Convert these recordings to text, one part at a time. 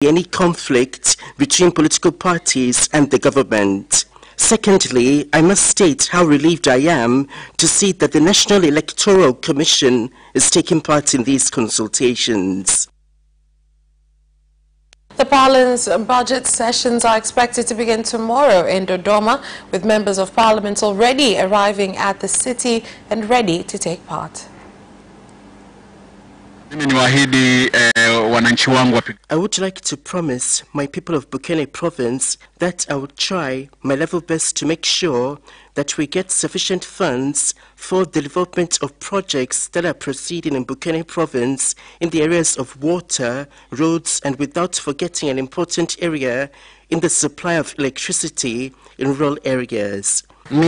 any conflict between political parties and the government. Secondly, I must state how relieved I am to see that the National Electoral Commission is taking part in these consultations. The Parliament's budget sessions are expected to begin tomorrow in Dodoma, with members of Parliament already arriving at the city and ready to take part. I would like to promise my people of Bukene province that I will try my level best to make sure that we get sufficient funds for the development of projects that are proceeding in Bukene province in the areas of water, roads, and without forgetting an important area in the supply of electricity in rural areas. It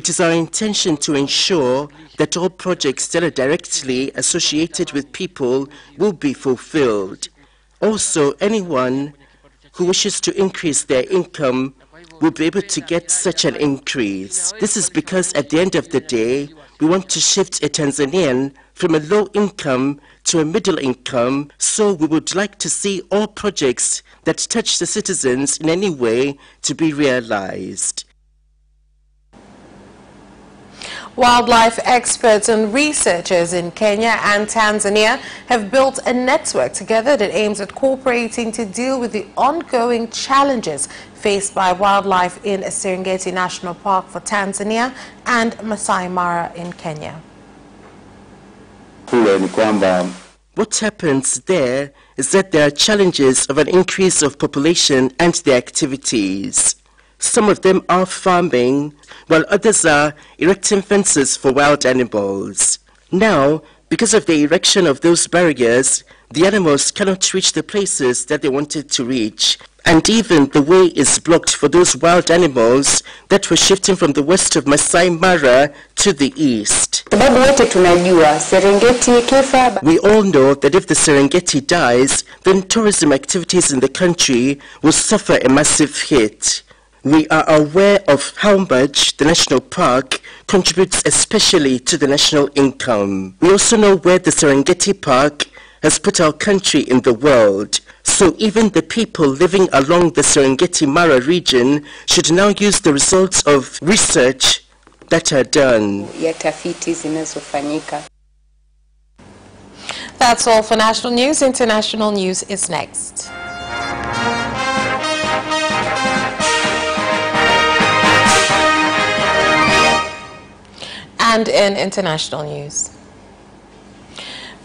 is our intention to ensure that all projects that are directly associated with people will be fulfilled. Also, anyone who wishes to increase their income will be able to get such an increase. This is because at the end of the day, we want to shift a Tanzanian from a low income to a middle income, so we would like to see all projects that touch the citizens in any way to be realized. Wildlife experts and researchers in Kenya and Tanzania have built a network together that aims at cooperating to deal with the ongoing challenges faced by wildlife in Serengeti National Park for Tanzania and Masai Mara in Kenya. What happens there is that there are challenges of an increase of population and their activities. Some of them are farming, while others are erecting fences for wild animals. Now, because of the erection of those barriers, the animals cannot reach the places that they wanted to reach. And even the way is blocked for those wild animals that were shifting from the west of Masai Mara to the east. We all know that if the Serengeti dies, then tourism activities in the country will suffer a massive hit. We are aware of how much the national park contributes especially to the national income. We also know where the Serengeti Park has put our country in the world. So even the people living along the Serengeti Mara region should now use the results of research that are done. That's all for national news. International news is next. And in international news,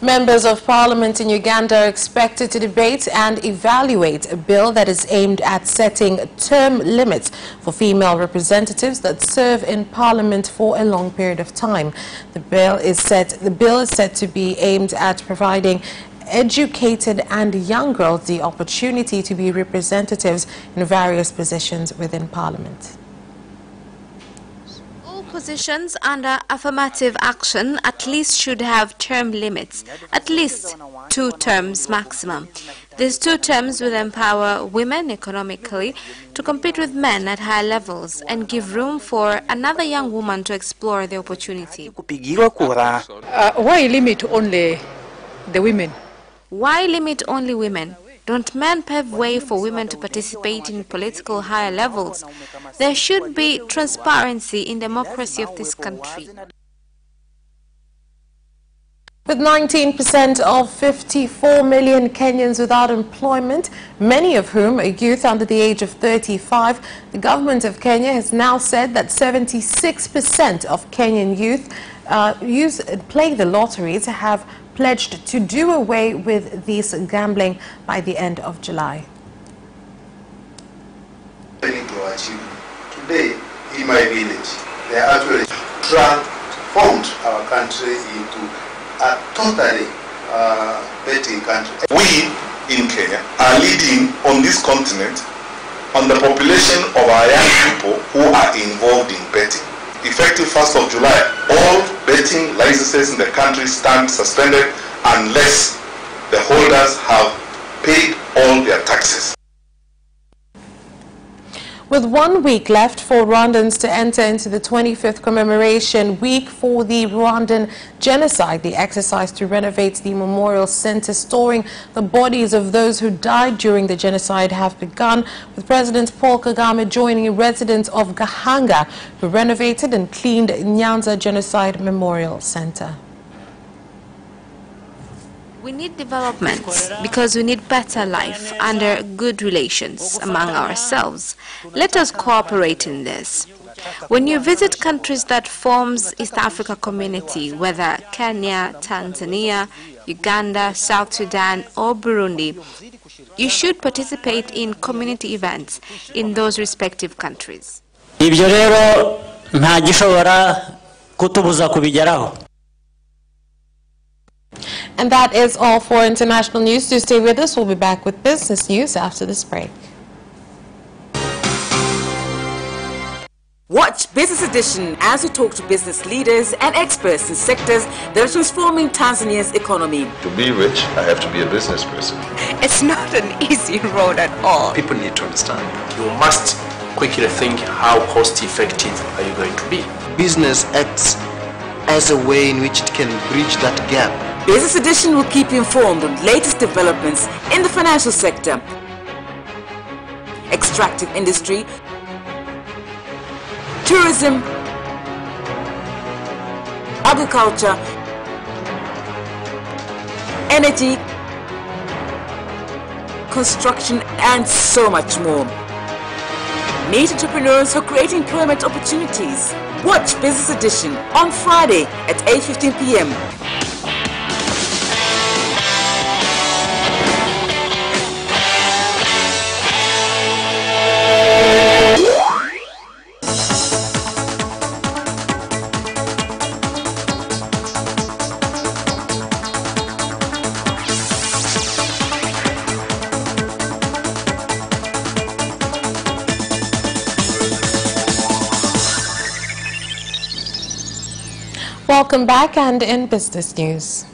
members of Parliament in Uganda are expected to debate and evaluate a bill that is aimed at setting term limits for female representatives that serve in Parliament for a long period of time. The bill is said to be aimed at providing educated and young girls the opportunity to be representatives in various positions within Parliament. Positions under affirmative action at least should have term limits, at least 2 terms maximum. These 2 terms will empower women economically to compete with men at higher levels and give room for another young woman to explore the opportunity. Why limit only the women? Why limit only women? Don't men pave way for women to participate in political higher levels? There should be transparency in democracy of this country. With 19% of 54 million Kenyans without employment, many of whom are youth under the age of 35, the government of Kenya has now said that 76% of Kenyan youth play the lottery to have pledged to do away with this gambling by the end of July. Today, in my village, they actually transformed our country into a totally betting country. We in Kenya are leading on this continent on the population of our young people who are involved in betting. Effective 1st of July, all betting licenses in the country stand suspended unless the holders have paid all their taxes. With 1 week left for Rwandans to enter into the 25th commemoration week for the Rwandan genocide, the exercise to renovate the memorial center storing the bodies of those who died during the genocide have begun, with President Paul Kagame joining residents of Gahanga who renovated and cleaned Nyanza Genocide Memorial Center. We need development because we need better life under good relations among ourselves. Let us cooperate in this. When you visit countries that forms East Africa community, whether Kenya, Tanzania, Uganda, South Sudan or Burundi, you should participate in community events in those respective countries. Ibyo rero nta gishobora kutubuza kubigeraho. And that is all for international news. Do stay with us. We'll be back with business news after this break. Watch Business Edition as we talk to business leaders and experts in sectors that are transforming Tanzania's economy. To be rich, I have to be a business person. It's not an easy road at all. People need to understand. You must quickly think how cost effective are you going to be. Business acts as a way in which it can bridge that gap. Business Edition will keep you informed on latest developments in the financial sector, extractive industry, tourism, agriculture, energy, construction, and so much more. Meet entrepreneurs who create employment opportunities. Watch Business Edition on Friday at 8:15 p.m. Welcome back, and in business news.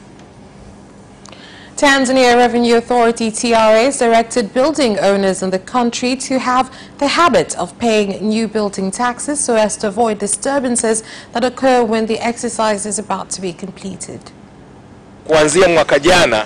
Tanzania Revenue Authority TRA has directed building owners in the country to have the habit of paying new building taxes so as to avoid disturbances that occur when the exercise is about to be completed. Kuanzia mwaka jana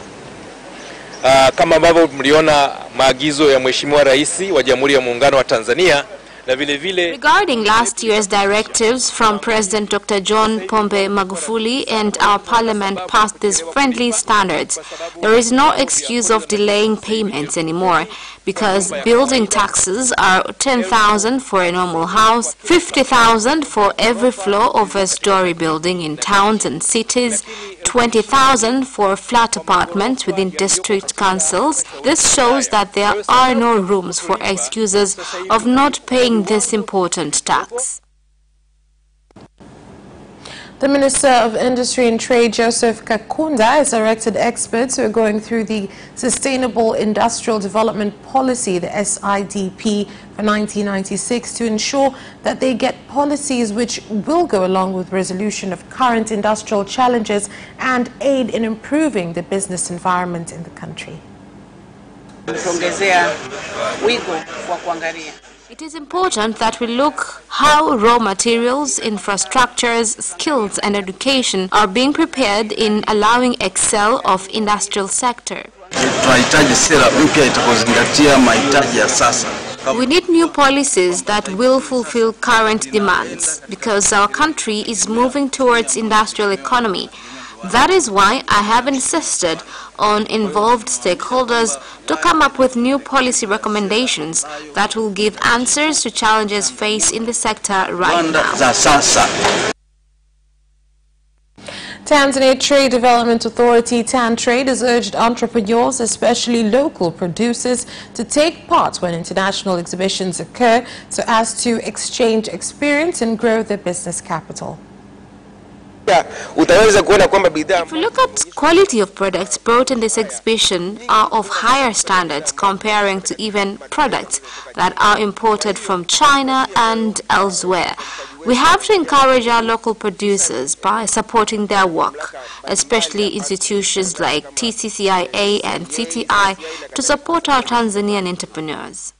kama ambavyo mliona maagizo ya Mheshimiwa Rais wa Jamhuri ya Muungano wa Tanzania. Regarding last year's directives from President Dr. John Pombe Magufuli and our parliament passed these friendly standards, there is no excuse of delaying payments anymore because building taxes are 10,000 for a normal house, 50,000 for every floor of a story building in towns and cities, 20,000 for flat apartments within district councils. This shows that there are no rooms for excuses of not paying this important tax. The Minister of Industry and Trade, Joseph Kakunda, has directed experts who are going through the Sustainable Industrial Development Policy, the SIDP, for 1996 to ensure that they get policies which will go along with resolution of current industrial challenges and aid in improving the business environment in the country. It is important that we look how raw materials, infrastructures, skills and education are being prepared in allowing excel of industrial sector. We need new policies that will fulfill current demands because our country is moving towards industrial economy. That is why I have insisted on involved stakeholders to come up with new policy recommendations that will give answers to challenges faced in the sector right now. Tanzania Trade Development Authority, TanTrade, has urged entrepreneurs, especially local producers, to take part when international exhibitions occur so as to exchange experience and grow their business capital. If we look at quality of products brought in this exhibition are of higher standards comparing to even products that are imported from China and elsewhere. We have to encourage our local producers by supporting their work, especially institutions like TCCIA and CTI, to support our Tanzanian entrepreneurs.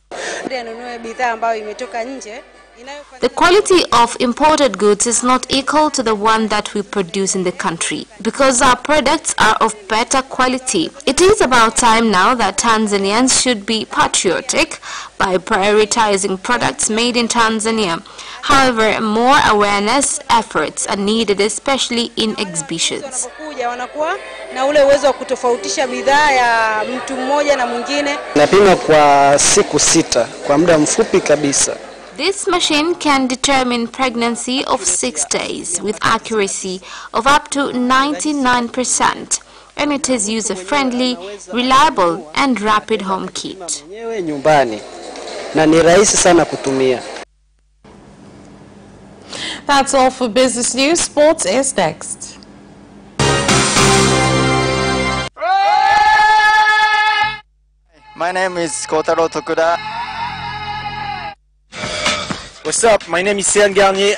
The quality of imported goods is not equal to the one that we produce in the country because our products are of better quality. It is about time now that Tanzanians should be patriotic by prioritizing products made in Tanzania. However, more awareness efforts are needed, especially in exhibitions. Napima kwa siku 6 kwa muda mfupi kabisa. This machine can determine pregnancy of 6 days with accuracy of up to 99%, and it is user-friendly, reliable and rapid home kit. That's all for business news. Sports is next. My name is Kotaro Tokuda. What's up? My name is Céline Garnier.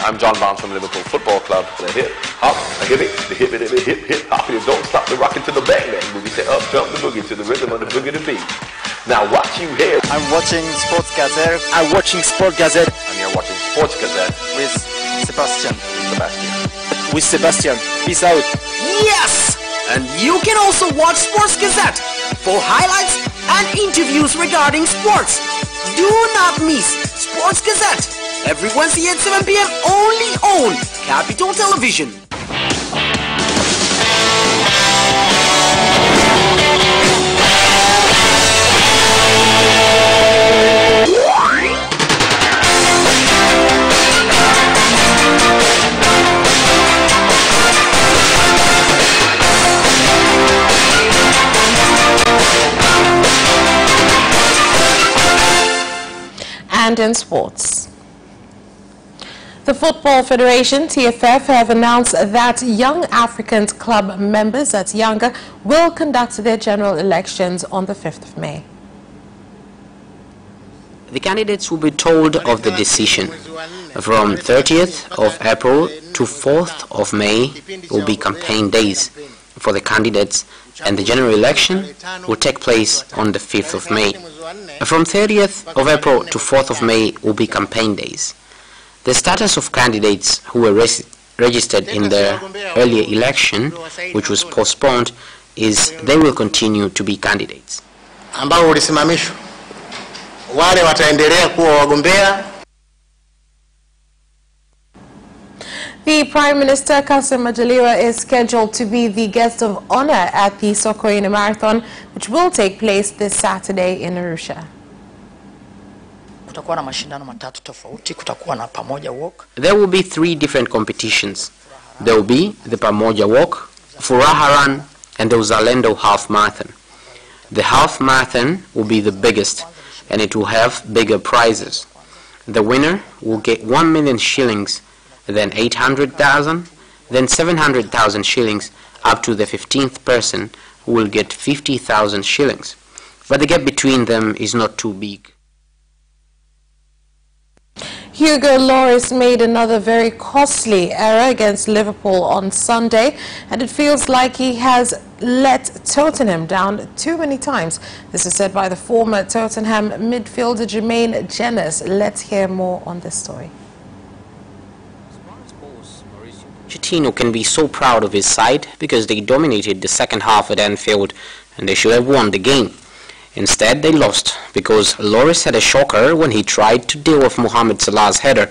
I'm John Barnes from Liverpool Football Club. The hip hop, the hip it, the hip it, the hip hip hop. You don't stop the rockin' to the bang bang boogie. Say up jump the boogie to the rhythm of the boogie to beat. Now what you hear? I'm watching Sports Gazette. I'm watching Sport Gazette. And you're watching Sports Gazette with Sebastian. With Sebastian. Peace out. Yes! And you can also watch Sports Gazette for highlights and interviews regarding sports. Do not miss Sports Gazette every Wednesday at 7 p.m. only on Capital Television. And in sports, the Football Federation, TFF, have announced that Young Africans Club members, that's younger, will conduct their general elections on the 5th of May. The candidates will be told of the decision. From 30th of April to 4th of May will be campaign days for the candidates, and the general election will take place on the 5th of May. From 30th of April to 4th of May will be campaign days. The status of candidates who were registered in the earlier election, which was postponed, is they will continue to be candidates. Ambao ulisimamishwa wale wataendelea kuwa wagombea. The Prime Minister Kassim Majaliwa is scheduled to be the guest of honor at the Sokoine Marathon, which will take place this Saturday in Arusha. There will be 3 different competitions. There will be the Pamoja Walk, Furaha Run, and the Uzalendo Half Marathon. The half marathon will be the biggest, and it will have bigger prizes. The winner will get 1 million shillings, then 800,000, then 700,000 shillings, up to the 15th person who will get 50,000 shillings. But the gap between them is not too big. Hugo Lloris made another very costly error against Liverpool on Sunday, and it feels like he has let Tottenham down too many times. This is said by the former Tottenham midfielder Jermaine Jenas. Let's hear more on this story. Pochettino can be so proud of his side because they dominated the second half at Anfield and they should have won the game. Instead, they lost because Lloris had a shocker when he tried to deal with Mohamed Salah's header.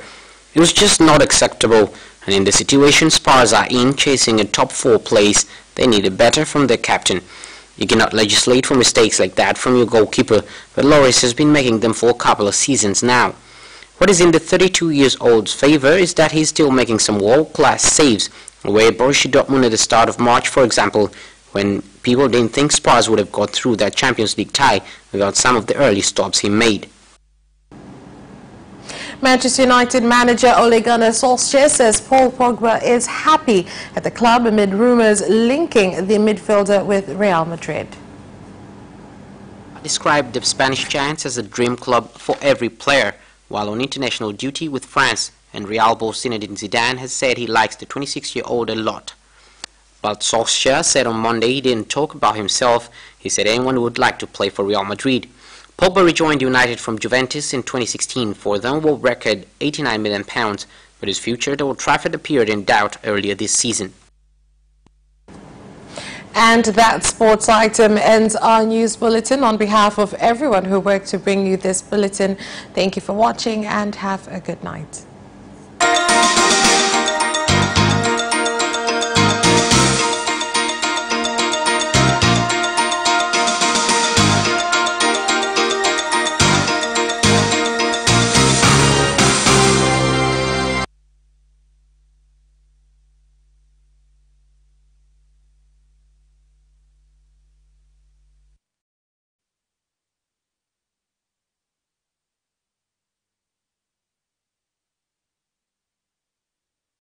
It was just not acceptable, and in the situation Spurs are in, chasing a top 4 place, they needed better from their captain. You cannot legislate for mistakes like that from your goalkeeper, but Lloris has been making them for a couple of seasons now. What is in the 32-year-old's favor is that he's still making some world-class saves, where Borussia Dortmund at the start of March, for example, when people didn't think Spurs would have got through that Champions League tie without some of the early stops he made. Manchester United manager Ole Gunnar Solskjaer says Paul Pogba is happy at the club amid rumours linking the midfielder with Real Madrid. I described the Spanish Giants as a dream club for every player, while on international duty with France, and Real boss Zinedine Zidane has said he likes the 26-year-old a lot. While Solskjaer said on Monday he didn't talk about himself, he said anyone would like to play for Real Madrid. Pogba rejoined United from Juventus in 2016 for the world record £89 million, but his future at Old Trafford appeared in doubt earlier this season. And that sports item ends our news bulletin. On behalf of everyone who worked to bring you this bulletin, thank you for watching and have a good night.